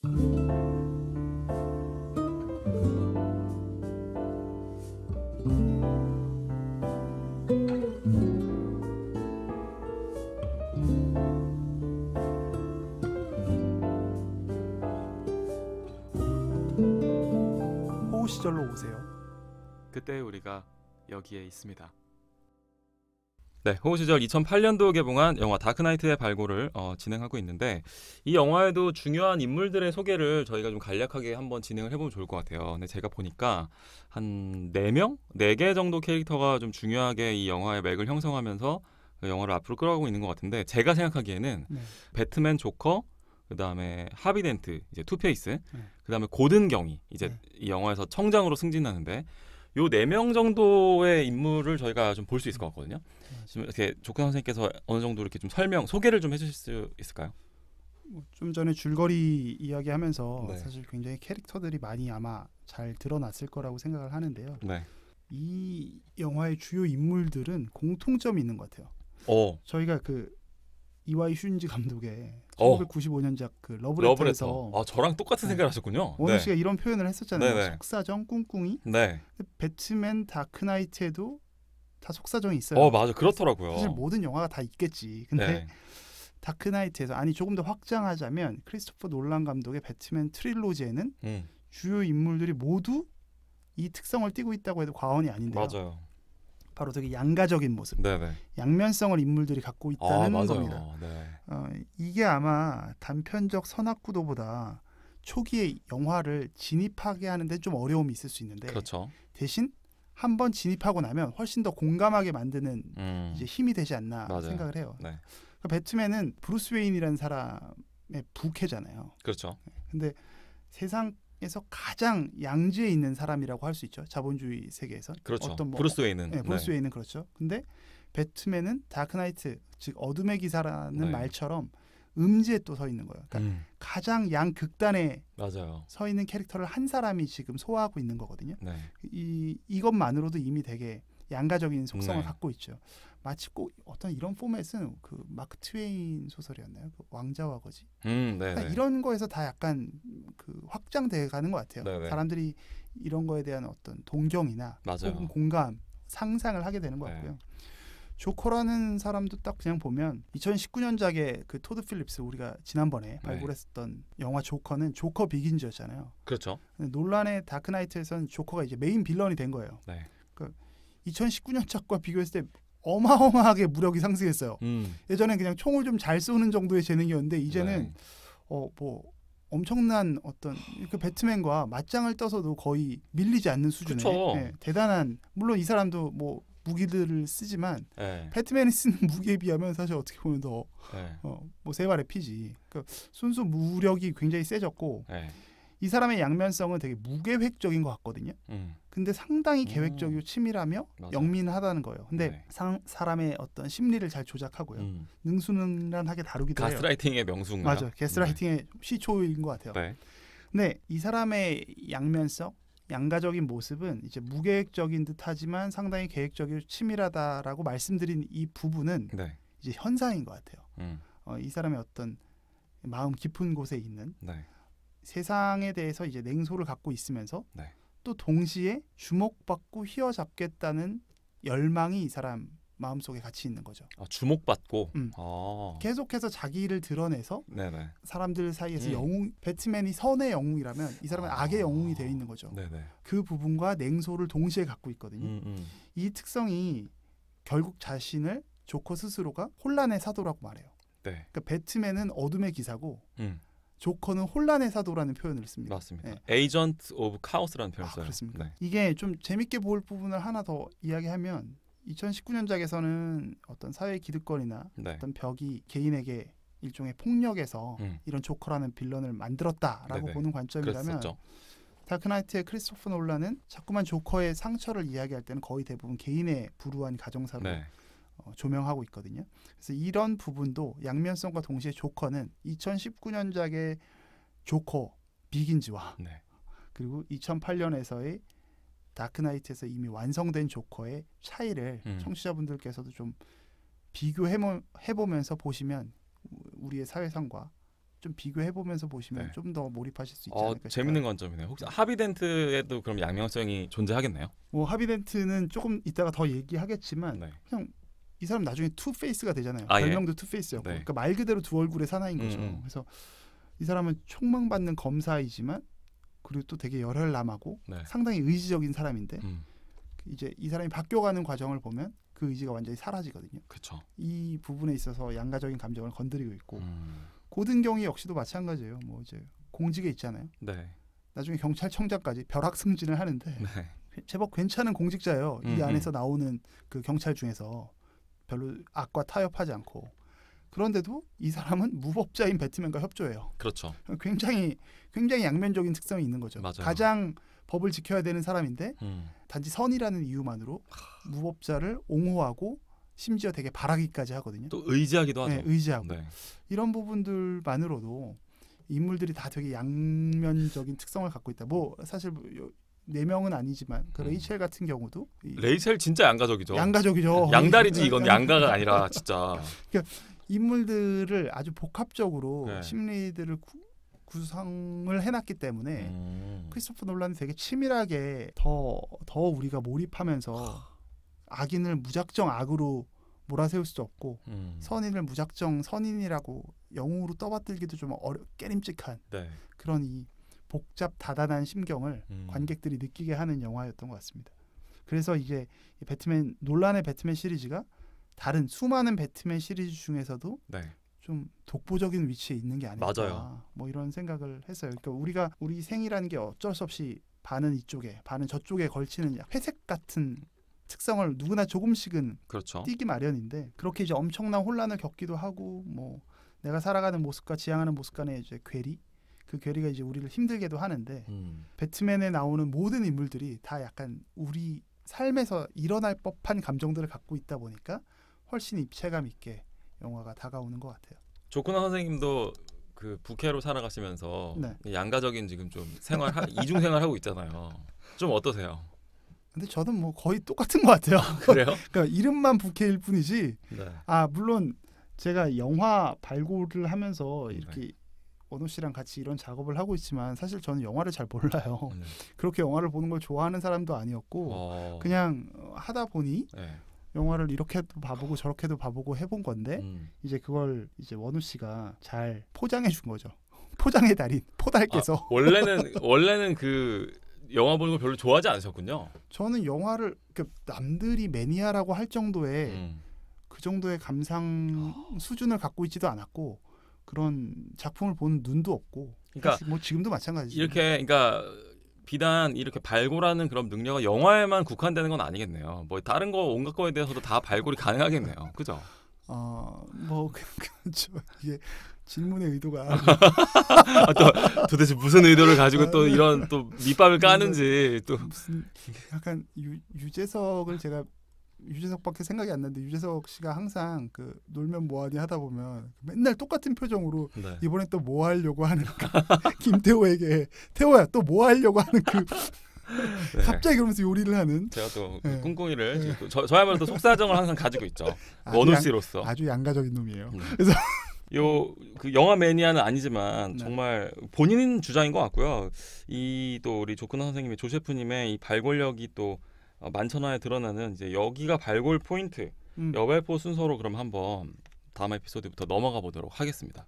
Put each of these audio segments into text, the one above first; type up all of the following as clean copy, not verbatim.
호우 시절로 오세요. 그때 우리가 여기에 있습니다. 네, 호우 시절 2008년도 개봉한 영화 다크나이트의 발굴을 진행하고 있는데, 이 영화에도 중요한 인물들의 소개를 저희가 좀 간략하게 한번 진행을 해보면 좋을 것 같아요. 근데 제가 보니까 한 4명? 4개 정도 캐릭터가 좀 중요하게 이 영화의 맥을 형성하면서 그 영화를 앞으로 끌어가고 있는 것 같은데, 제가 생각하기에는 네. 배트맨, 조커, 그다음에 하비덴트, 이제 투페이스, 네. 그다음에 고든 경이 이제 네. 이 영화에서 청장으로 승진하는데, 요 4명 정도의 인물을 저희가 좀 볼 수 있을 것 같거든요. 지금 이렇게 조크 선생님께서 어느 정도 이렇게 좀 소개를 좀 해주실 수 있을까요? 좀 전에 줄거리 이야기하면서 네. 사실 굉장히 캐릭터들이 많이 아마 잘 드러났을 거라고 생각을 하는데요. 네. 이 영화의 주요 인물들은 공통점이 있는 것 같아요. 저희가 그 이와이 슌지 감독의 1995년작 그 러브레터에서 저랑 똑같은 생각을 하셨군요. 원우 씨가 이런 표현을 했었잖아요. 네네. 속사정, 꿍꿍이. 네. 배트맨 다크나이트에도 다 속사정이 있어요. 맞아, 그렇더라고요. 사실 모든 영화가 다 있겠지. 근데 네. 다크나이트에서, 아니 조금 더 확장하자면 크리스토퍼 놀란 감독의 배트맨 트릴로지에는 주요 인물들이 모두 이 특성을 띠고 있다고 해도 과언이 아닌데요. 맞아요. 바로 되게 양가적인 모습, 네네. 양면성을 인물들이 갖고 있다는 맞아요. 겁니다. 네. 이게 아마 단편적 선악구도보다 초기에 영화를 진입하게 하는데 좀 어려움이 있을 수 있는데, 그렇죠. 대신 한번 진입하고 나면 훨씬 더 공감하게 만드는 이제 힘이 되지 않나 맞아요. 생각을 해요. 네. 그러니까 배트맨은 브루스 웨인이라는 사람의 부캐잖아요. 그렇죠. 근데 세상에서 가장 양지에 있는 사람이라고 할 수 있죠. 자본주의 세계에서. 그렇죠. 어떤 브루스 웨인은. 네, 브루스 웨인은 그렇죠. 근데 배트맨은 다크나이트, 즉 어둠의 기사라는 말처럼 음지에 또 서 있는 거예요. 그러니까 가장 양극단에 맞아요. 서 있는 캐릭터를 한 사람이 지금 소화하고 있는 거거든요. 네. 이것만으로도 이미 되게 양가적인 속성을 네. 갖고 있죠. 마치 꼭 어떤 이런 포맷은 그 마크 트웨인 소설이었나요? 그 왕자와 거지. 그러니까 이런 거에서 다 약간 그 확장돼 가는 것 같아요. 네네. 사람들이 이런 거에 대한 어떤 동경이나 혹은 공감, 상상을 하게 되는 것 같고요. 조커라는 사람도 딱 그냥 보면 2019년작의 그 토드 필립스, 우리가 지난번에 발굴했었던 영화 조커는 조커 비긴즈였잖아요. 그렇죠. 논란의 다크나이트에서는 조커가 이제 메인 빌런이 된 거예요. 네. 그러니까 2019년작과 비교했을 때 어마어마하게 무력이 상승했어요. 예전엔 그냥 총을 좀 잘 쏘는 정도의 재능이었는데 이제는 뭐 엄청난 어떤 그 배트맨과 맞짱을 떠서도 거의 밀리지 않는 수준의 대단한, 물론 이 사람도 뭐 무기들을 쓰지만 배트맨이 쓰는 무기에 비하면 사실 어떻게 보면 더 뭐 세 발의 피지. 그러니까 순수 무력이 굉장히 세졌고 이 사람의 양면성은 되게 무계획적인 것 같거든요. 근데 상당히 계획적이고 치밀하며 영민하다는 거예요. 근데 사람의 어떤 심리를 잘 조작하고요. 능수능란하게 다루기도 해요. 가스라이팅의 명수인가요? 맞아요. 가스라이팅의 시초인 것 같아요. 근데 이 사람의 양면성, 양가적인 모습은 이제 무계획적인 듯하지만 상당히 계획적이고 치밀하다라고 말씀드린 이 부분은 이제 현상인 것 같아요. 이 사람의 어떤 마음 깊은 곳에 있는 세상에 대해서 이제 냉소를 갖고 있으면서 또 동시에 주목받고 휘어잡겠다는 열망이 이 사람 마음속에 같이 있는 거죠. 주목받고 계속해서 자기를 드러내서 사람들 사이에서 영웅, 배트맨이 선의 영웅이라면 이 사람은 악의 영웅이 되어 있는 거죠. 그 부분과 냉소를 동시에 갖고 있거든요. 이 특성이 결국 자신을 조커 스스로가 혼란의 사도라고 말해요. 그러니까 배트맨은 어둠의 기사고 조커는 혼란의 사도라는 표현을 씁니다. 맞습니다. 에이전트 오브 카오스라는 표현을 써요. 그렇습니다. 이게 좀 재밌게 볼 부분을 하나 더 이야기하면 2019년작에서는 어떤 사회 기득권이나 어떤 벽이 개인에게 일종의 폭력에서 이런 조커라는 빌런을 만들었다라고 보는 관점이라면 다크나이트의 크리스토퍼 놀란은 자꾸만 조커의 상처를 이야기할 때는 거의 대부분 개인의 불우한 가정사로 조명하고 있거든요. 그래서 이런 부분도 양면성과 동시에 조커는 2019년작의 조커 비긴즈와 그리고 2008년에서의 다크나이트에서 이미 완성된 조커의 차이를 청취자분들께서도 좀 비교해보면서 보시면 우리의 사회상과 좀 비교해 보면서 보시면 좀 더 몰입하실 수 있지 않을까 싶어요. 재밌는 관점이네요. 혹시 하비덴트에도 그럼 양면성이 존재하겠네요? 뭐 하비덴트는 조금 이따가 더 얘기하겠지만 그냥 이 사람 나중에 투페이스가 되잖아요. 별명도 투페이스였고 그러니까 말 그대로 두 얼굴의 사나이인 거죠. 그래서 이 사람은 촉망받는 검사이지만 그리고 또 되게 열혈남하고 상당히 의지적인 사람인데 이제 이 사람이 바뀌어가는 과정을 보면 그 의지가 완전히 사라지거든요. 그쵸. 이 부분에 있어서 양가적인 감정을 건드리고 있고 고든경이 역시도 마찬가지예요. 뭐 이제 공직에 있잖아요. 나중에 경찰청장까지 벼락 승진을 하는데 제법 괜찮은 공직자예요. 이 안에서 나오는 그 경찰 중에서 별로 악과 타협하지 않고 그런데도 이 사람은 무법자인 배트맨과 협조해요. 그렇죠. 굉장히 양면적인 특성이 있는 거죠. 맞아요. 가장 법을 지켜야 되는 사람인데 단지 선이라는 이유만으로 무법자를 옹호하고 심지어 되게 바라기까지 하거든요. 또 의지하기도 하죠. 의지하고 이런 부분들만으로도 인물들이 다 되게 양면적인 특성을 갖고 있다. 뭐 사실 4명은 아니지만 그 레이첼 같은 경우도 레이첼 진짜 양가적이죠. 양다리지 이건 양가가 아니라 진짜. 그러니까 인물들을 아주 복합적으로 심리들을 구성을 해놨기 때문에 크리스토퍼 놀란이 되게 치밀하게 더 우리가 몰입하면서 악인을 무작정 악으로 몰아세울 수도 없고 선인을 무작정 선인이라고 영웅으로 떠받들기도 좀 깨림직한 그런 이 복잡 다단한 심경을 관객들이 느끼게 하는 영화였던 것 같습니다. 그래서 이제 놀란의 배트맨 시리즈가 다른 수많은 배트맨 시리즈 중에서도 좀 독보적인 위치에 있는 게 아닐까. 맞아요. 뭐 이런 생각을 했어요. 그러니까 우리 생이라는 게 어쩔 수 없이 반은 이쪽에 반은 저쪽에 걸치는 회색 같은 특성을 누구나 조금씩은 띄기 마련인데 그렇게 이제 엄청난 혼란을 겪기도 하고 뭐 내가 살아가는 모습과 지향하는 모습 간의 이제 괴리 그 괴리가 이제 우리를 힘들게도 하는데 배트맨에 나오는 모든 인물들이 다 약간 우리 삶에서 일어날 법한 감정들을 갖고 있다 보니까 훨씬 입체감 있게 영화가 다가오는 것 같아요. 조쿠나 선생님도 그 부캐로 살아가시면서 양가적인 지금 좀 이중 생활하고 있잖아요. 좀 어떠세요? 근데 저는 뭐 거의 똑같은 것 같아요. 그래요? 그러니까 이름만 부캐일 뿐이지. 물론 제가 영화 발굴을 하면서 이렇게 원호 씨랑 같이 이런 작업을 하고 있지만 사실 저는 영화를 잘 몰라요. 그렇게 영화를 보는 걸 좋아하는 사람도 아니었고 그냥 하다 보니 영화를 이렇게도 봐보고 저렇게도 봐보고 해본 건데 이제 그걸 이제 원호 씨가 잘 포장해 준 거죠. 포장의 달인 포달께서. 원래는 그 영화 보는 거 별로 좋아하지 않으셨군요. 저는 영화를 남들이 매니아라고 할 정도의 그 정도의 감상 수준을 갖고 있지도 않았고 그런 작품을 보는 눈도 없고. 그러니까 뭐 지금도 마찬가지죠. 그러니까 비단 이렇게 발굴하는 그런 능력은 영화에만 국한되는 건 아니겠네요. 뭐 다른 거 온갖 거에 대해서도 다 발굴이 가능하겠네요. 그죠? 뭐 이게 질문의 의도가 또 도대체 무슨 의도를 가지고 또 이런 또 밑밥을 까는지 또 무슨 약간 유재석을 제가 유재석밖에 생각이 안 나는데 유재석 씨가 항상 그 놀면 뭐하니 하다 보면 맨날 똑같은 표정으로 이번에 또 뭐 하려고 하는 김태호에게 태호야 또 뭐 하려고 하는 그 갑자기 그러면서 요리를 하는 제가 또 꿍꿍이를 저야말로 또 속사정을 항상 가지고 있죠. 원호 씨로서 아주 양가적인 놈이에요. 그래서 그 영화 매니아는 아니지만 정말 본인 주장인 것 같고요. 이 또 우리 조쿠나 선생님의 조셰프님의 이 발굴력이 또 만천하에 드러나는 이제 여기가 발굴 포인트 여발포 순서로 그럼 한번 다음 에피소드부터 넘어가 보도록 하겠습니다.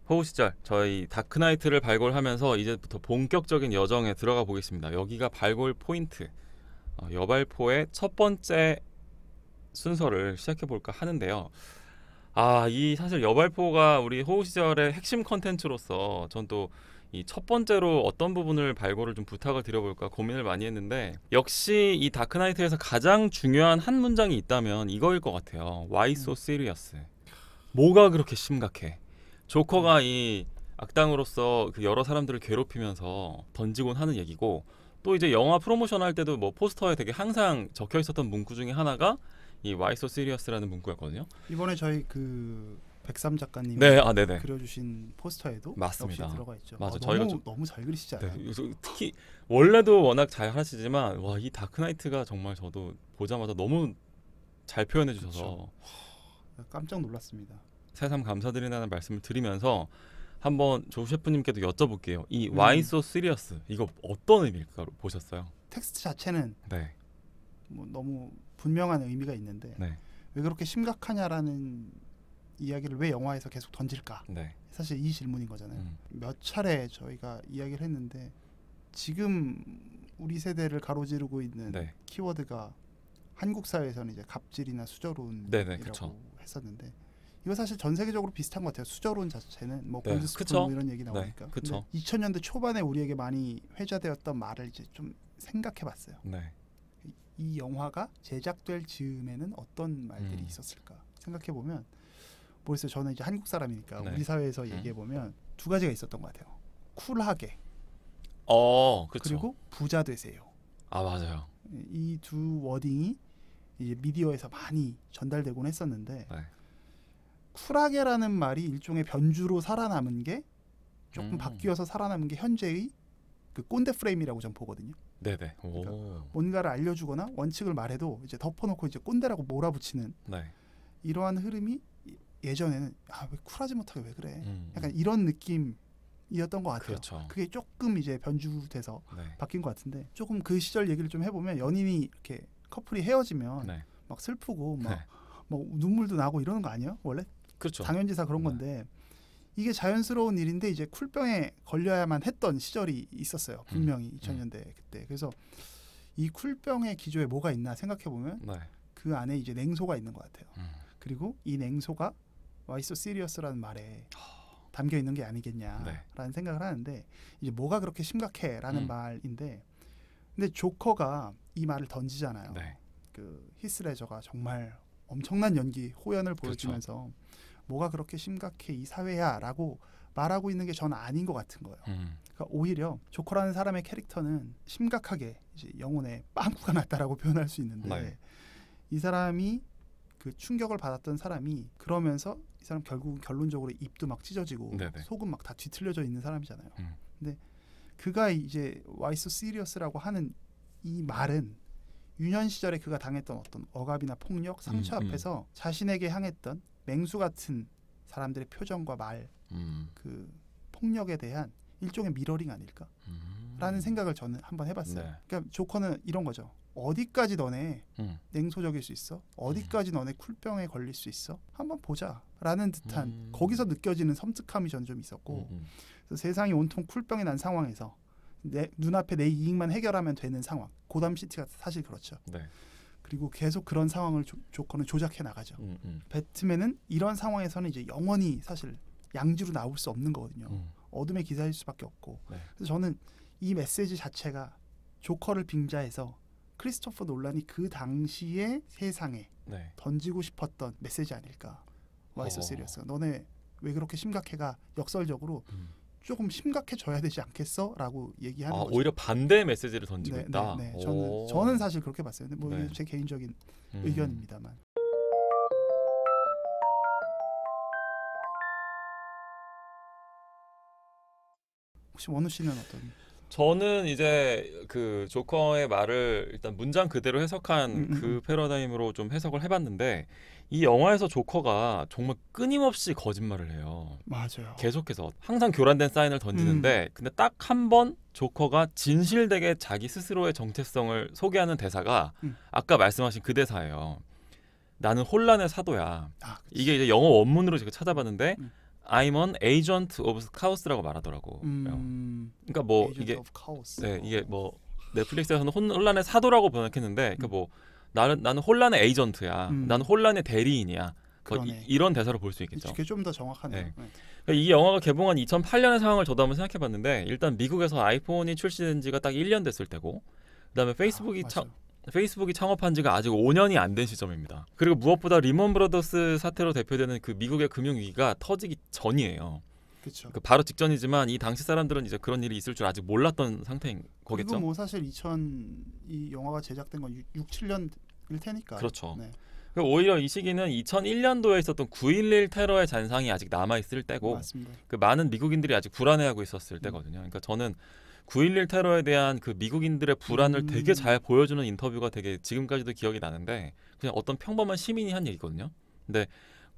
호우 시절 저희 다크나이트를 발굴하면서 이제부터 본격적인 여정에 들어가 보겠습니다. 여기가 발굴 포인트 여발포의 첫 번째 순서를 시작해 볼까 하는데요. 이 사실 여발포가 우리 호우 시절의 핵심 컨텐츠로서 전 또 이 첫 번째로 어떤 부분을 발굴을 좀 부탁을 드려볼까 고민을 많이 했는데 역시 이 다크나이트에서 가장 중요한 한 문장이 있다면 이거일 것 같아요. Why so serious? 뭐가 그렇게 심각해? 조커가 이 악당으로서 그 여러 사람들을 괴롭히면서 던지곤 하는 얘기고 또 이제 영화 프로모션 할 때도 뭐 포스터에 되게 항상 적혀 있었던 문구 중에 하나가 이 Why so serious라는 문구였거든요. 이번에 저희 그 백삼 작가님이 그려주신 포스터에도 맞습니다. 역시 들어가 있죠. 맞아, 너무 잘 그리시지 않아요? 특히 원래도 워낙 잘 하시지만 이 다크나이트가 정말 저도 보자마자 너무 잘 표현해 주셔서 깜짝 놀랐습니다. 새삼 감사드린다는 말씀을 드리면서 한번 조 셰프님께도 여쭤볼게요. 이 Why So Serious 이거 어떤 의미일까 보셨어요? 텍스트 자체는 네. 뭐 너무 분명한 의미가 있는데 네. 왜 그렇게 심각하냐라는 이야기를 왜 영화에서 계속 던질까? 네. 사실 이 질문인 거잖아요. 몇 차례 저희가 이야기를 했는데 지금 우리 세대를 가로지르고 있는 네. 키워드가 한국 사회에서는 이제 갑질이나 수저론이라고 네네, 그쵸. 했었는데 이거 사실 전 세계적으로 비슷한 것 같아요. 수저론 자체는 뭐 네, 골드스푼 뭐 이런 얘기 나오니까. 네, 그쵸. 2000년대 초반에 우리에게 많이 회자되었던 말을 이제 좀 생각해봤어요. 네. 이 영화가 제작될 즈음에는 어떤 말들이 있었을까 생각해보면 모르겠어요. 저는 이제 한국 사람이니까 네. 우리 사회에서 얘기해보면 두 가지가 있었던 것 같아요. 쿨하게 그렇죠. 그리고 부자 되세요. 아 맞아요. 이 두 워딩이 이제 미디어에서 많이 전달되곤 했었는데 네. 쿨하게라는 말이 일종의 변주로 살아남은 게 조금 바뀌어서 살아남은 게 현재의 그 꼰대 프레임이라고 전 보거든요. 네네. 그러니까 뭔가를 알려주거나 원칙을 말해도 이제 덮어놓고 이제 꼰대라고 몰아붙이는 네. 이러한 흐름이 예전에는 왜 쿨하지 못하게 왜 그래? 약간 음. 이런 느낌이었던 것 같아요. 그렇죠. 그게 조금 이제 변주돼서 네. 바뀐 것 같은데 조금 그 시절 얘기를 좀 해보면 연인이 이렇게 커플이 헤어지면 네. 막 슬프고 막 네. 뭐 눈물도 나고 이러는 거 아니에요? 원래 그렇죠. 당연지사 그런 네. 건데 이게 자연스러운 일인데 이제 쿨병에 걸려야만 했던 시절이 있었어요. 분명히 2000년대 그때. 그래서 이 쿨병의 기조에 뭐가 있나 생각해 보면 네. 그 안에 이제 냉소가 있는 것 같아요. 그리고 이 냉소가 Why So Serious라는 말에 담겨 있는 게 아니겠냐라는 네. 생각을 하는데 이제 뭐가 그렇게 심각해라는 말인데 근데 조커가 이 말을 던지잖아요. 네. 그 히스레저가 정말 엄청난 연기 호연을 보여주면서 그렇죠. 뭐가 그렇게 심각해 이 사회야라고 말하고 있는 게 저는 아닌 것 같은 거예요. 그러니까 오히려 조커라는 사람의 캐릭터는 심각하게 이제 영혼에 빵꾸가 났다라고 표현할 수 있는데 네. 이 사람이 그 충격을 받았던 사람이 그러면서 이 사람 결국 결론적으로 입도 막 찢어지고 네네. 속은 막 다 뒤틀려져 있는 사람이잖아요. 근데 그가 이제 Why So Serious라고 하는 이 말은 유년 시절에 그가 당했던 어떤 억압이나 폭력, 상처 앞에서 자신에게 향했던 맹수 같은 사람들의 표정과 말, 그 폭력에 대한 일종의 미러링 아닐까라는 생각을 저는 한번 해봤어요. 네. 그러니까 조커는 이런 거죠. 어디까지 너네 냉소적일 수 있어? 어디까지 너네 쿨병에 걸릴 수 있어? 한번 보자라는 듯한 거기서 느껴지는 섬뜩함이 저는 좀 있었고 그래서 세상이 온통 쿨병이 난 상황에서 내 눈앞에 내 이익만 해결하면 되는 상황. 고담시티가 사실 그렇죠. 네. 그리고 계속 그런 상황을 조커는 조작해 나가죠. 배트맨은 이런 상황에서는 이제 영원히 사실 양지로 나올 수 없는 거거든요. 어둠의 기사일 수밖에 없고. 네. 그래서 저는 이 메시지 자체가 조커를 빙자해서 크리스토퍼 놀란이 그 당시의 세상에 네. 던지고 싶었던 메시지 아닐까. Why So Serious. 너네 왜 그렇게 심각해가 역설적으로 조금 심각해져야 되지 않겠어? 라고 얘기하는 거죠. 오히려 반대의 메시지를 던지고 네, 있다. 네, 네. 저는 사실 그렇게 봤어요. 근데 뭐 네. 제 개인적인 의견입니다만. 혹시 원우 씨는 어떤? 저는 이제 그 조커의 말을 일단 문장 그대로 해석한 그 패러다임으로 좀 해석을 해봤는데 이 영화에서 조커가 정말 끊임없이 거짓말을 해요. 맞아요. 계속해서 항상 교란된 사인을 던지는데 근데 딱 한 번 조커가 진실되게 자기 스스로의 정체성을 소개하는 대사가 아까 말씀하신 그 대사예요. 나는 혼란의 사도야. 이게 이제 영어 원문으로 제가 찾아봤는데 I'm an agent of chaos라고 말하더라고. 그러니까 뭐 이게 네, 이게 뭐 넷플릭스에서는 혼란의 사도라고 번역했는데 그러니까 뭐 나는 혼란의 에이전트야. 나는 혼란의 대리인이야. 뭐 이런 대사로 볼 수 있겠죠. 그게 좀 더 정확하네요. 네. 그러니까 이 영화가 개봉한 2008년의 상황을 저도 한번 생각해봤는데 일단 미국에서 아이폰이 출시된 지가 딱 1년 됐을 때고 그다음에 페이스북이 창업한 지가 아직 5년이 안 된 시점입니다. 그리고 무엇보다 리먼 브러더스 사태로 대표되는 그 미국의 금융위기가 터지기 전이에요. 그렇죠. 그 바로 직전이지만 이 당시 사람들은 이제 그런 일이 있을 줄 아직 몰랐던 상태인 거겠죠. 그리고 뭐 사실 이 영화가 제작된 건 6, 7년일 테니까. 그렇죠. 네. 오히려 이 시기는 2001년도에 있었던 9.11 테러의 잔상이 아직 남아있을 때고 맞습니다. 그 많은 미국인들이 아직 불안해하고 있었을 때거든요. 그러니까 저는 9.11 테러에 대한 그 미국인들의 불안을 되게 잘 보여주는 인터뷰가 되게 지금까지도 기억이 나는데 그냥 어떤 평범한 시민이 한 얘기거든요. 근데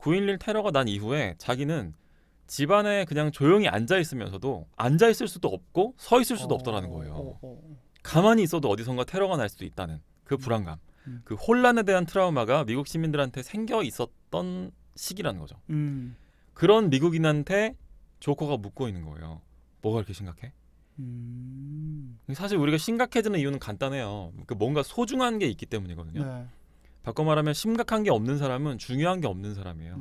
9.11 테러가 난 이후에 자기는 집안에 그냥 조용히 앉아 있으면서도 앉아 있을 수도 없고 서 있을 수도 없더라는 거예요. 가만히 있어도 어디선가 테러가 날 수도 있다는 그 불안감, 그 혼란에 대한 트라우마가 미국 시민들한테 생겨 있었던 시기라는 거죠. 그런 미국인한테 조커가 묻고 있는 거예요. 뭐가 그렇게 심각해? 사실 우리가 심각해지는 이유는 간단해요. 그러니까 뭔가 소중한 게 있기 때문이거든요. 네. 바꿔 말하면 심각한 게 없는 사람은 중요한 게 없는 사람이에요.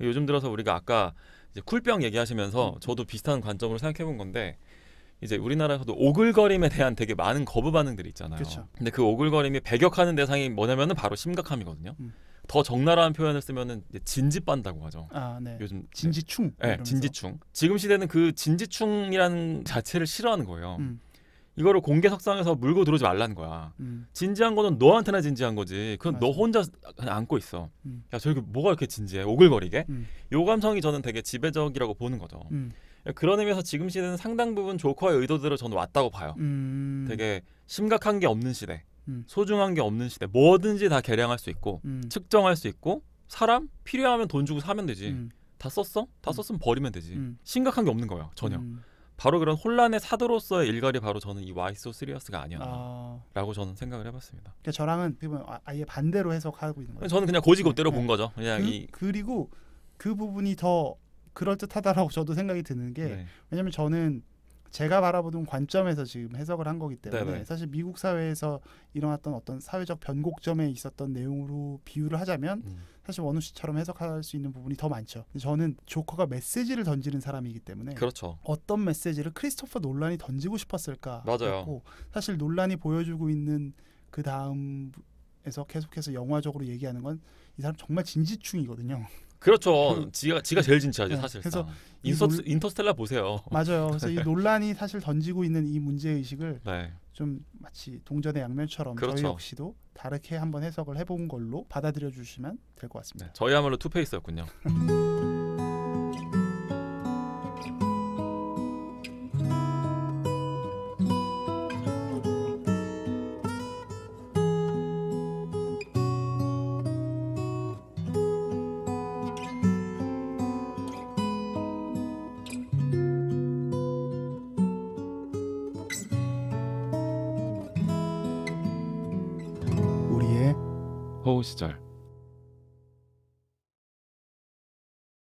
요즘 들어서 우리가 아까 이제 쿨병 얘기하시면서 저도 비슷한 관점으로 생각해 본 건데 이제 우리나라에서도 오글거림에 대한 되게 많은 거부 반응들이 있잖아요. 그쵸. 근데 그 오글거림이 배격하는 대상이 뭐냐면은 바로 심각함이거든요. 더 적나라한 표현을 쓰면은 이제 진지빤다고 하죠. 아, 네. 요즘 진지충. 네, 진지충. 지금 시대는 그 진지충이라는 자체를 싫어하는 거예요. 이거를 공개석상에서 물고 들어오지 말라는 거야. 진지한 거는 너한테나 진지한 거지. 그건 맞아. 너 혼자 그냥 안고 있어. 야, 저기 뭐가 이렇게 진지해? 오글거리게? 요 감성이 저는 되게 지배적이라고 보는 거죠. 그런 의미에서 지금 시대는 상당 부분 조커의 의도대로 저는 왔다고 봐요. 되게 심각한 게 없는 시대, 소중한 게 없는 시대, 뭐든지 다 계량할 수 있고 측정할 수 있고 사람 필요하면 돈 주고 사면 되지. 다 썼어? 다 썼으면 버리면 되지. 심각한 게 없는 거예요, 전혀. 바로 그런 혼란의 사도로서의 일갈이 바로 저는 이 Why So Serious가 아니었나라고 저는 생각을 해봤습니다. 그러니까 저랑은 아예 반대로 해석하고 있는 거예요. 저는 그냥 고지고대로 본 거죠. 그냥 그리고 그 부분이 더 그럴듯하다라고 저도 생각이 드는 게 왜냐하면 저는 제가 바라보는 관점에서 지금 해석을 한 거기 때문에 네네. 사실 미국 사회에서 일어났던 어떤 사회적 변곡점에 있었던 내용으로 비유를 하자면 사실 원우 씨처럼 해석할 수 있는 부분이 더 많죠. 저는 조커가 메시지를 던지는 사람이기 때문에 그렇죠. 어떤 메시지를 크리스토퍼 논란이 던지고 싶었을까? 맞아요. 사실 논란이 보여주고 있는 그 다음에서 계속해서 영화적으로 얘기하는 건 이 사람 정말 진지충이거든요. 그렇죠. 지가 제일 진지하죠, 네, 사실. 그래서 인터스텔라 보세요. 맞아요. 그래서 이 논란이 사실 던지고 있는 이 문제 의식을 네. 좀 마치 동전의 양면처럼 그렇죠. 저희 역시도 다르게 한번 해석을 해본 걸로 받아들여 주시면 될 것 같습니다. 네, 저희야말로 투페이스였군요. 호우 시절